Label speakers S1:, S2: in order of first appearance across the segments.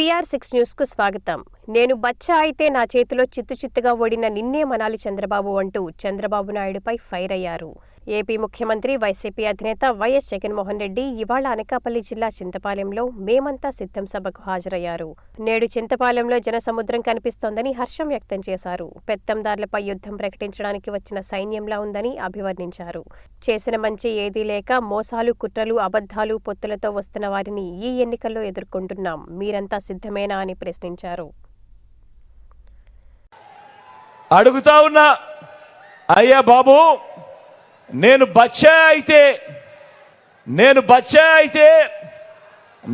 S1: BR6 news కు స్వాగతం. నేను బచ్చా అయితే నా చేతిలో చిత్తుచిత్తుగా ఓడిన నిన్నే మనాలి చంద్రబాబు అంటూ చంద్రబాబు నాయుడుపై ఫైర్ అయ్యారు. ఏపీ ముఖ్యమంత్రి వైసీపీ అధినేత వైఎస్ జగన్మోహన్ రెడ్డి ఇవాళ అనకాపల్లి జిల్లా చింతపాలెంలో మేమంతా సిద్ధం సభకు హాజరయ్యారు. నేడు చింతపాలెంలో జనసముద్రం కనిపిస్తోందని హర్షం వ్యక్తం చేశారు. పెత్తందార్లపై యుద్ధం ప్రకటించడానికి వచ్చిన సైన్యంలా ఉందని అభివర్ణించారు. చేసిన మంచి ఏదీ లేక మోసాలు, కుట్రలు, అబద్ధాలు, పొత్తులతో వస్తున్న వారిని ఈ ఎన్నికల్లో ఎదుర్కొంటున్నాం. మీరంతా సిద్ధమేనా అని ప్రశ్నించారు.
S2: అడుగుతా ఉన్నా, అయ్యా బాబు, నేను బచ్చా అయితే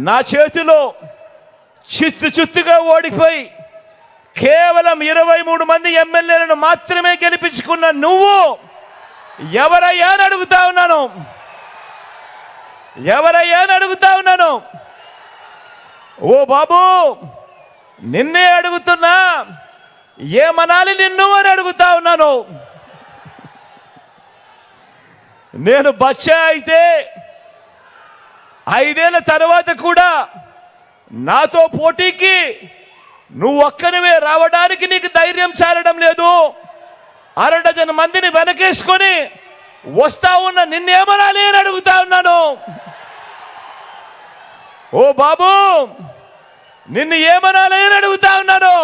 S2: నా చేతిలో చిత్తుగా ఓడిపోయి కేవలం 23 మంది ఎమ్మెల్యేలను మాత్రమే గెలిపించుకున్న నువ్వు ఎవరయ్యా అని అడుగుతా ఉన్నాను. ఓ బాబు, నిన్నే అడుగుతున్నా, ఏమనాలి నిన్ను అని అడుగుతా ఉన్నాను. నేను బచ్చా అయితే 5 ఏళ్ల తర్వాత కూడా నాతో పోటీకి నువ్వు ఒక్కనివే రావడానికి నీకు ధైర్యం చాలడం లేదు. 1 డజన్ మందిని వెనకేసుకొని వస్తా ఉన్న నిన్నేమనాలి అని అడుగుతా ఉన్నాను. ఓ బాబు, నిన్ను ఏమనాలి అని అడుగుతా ఉన్నాను.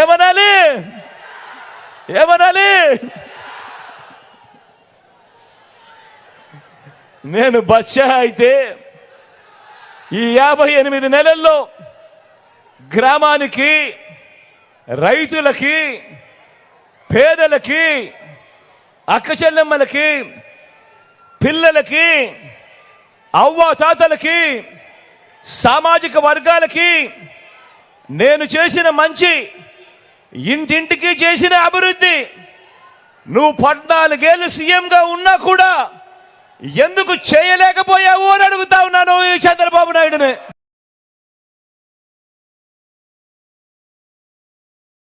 S2: ఏమనాలి? నేను బచ్చా అయితే ఈ 58 నెలల్లో గ్రామానికి, రైతులకి, పేదలకి, అక్కచెల్లెమ్మలకి, పిల్లలకి, అవ్వాతాతలకి, సామాజిక వర్గాలకి నేను చేసిన మంచి, ఇంటింటికి చేసిన అభివృద్ధి నువ్వు 14 ఏళ్ళు సీఎంగా ఉన్నా కూడా ఎందుకు చేయలేకపోయావు అని అడుగుతా ఉన్నాను ఈ చంద్రబాబు నాయుడుని.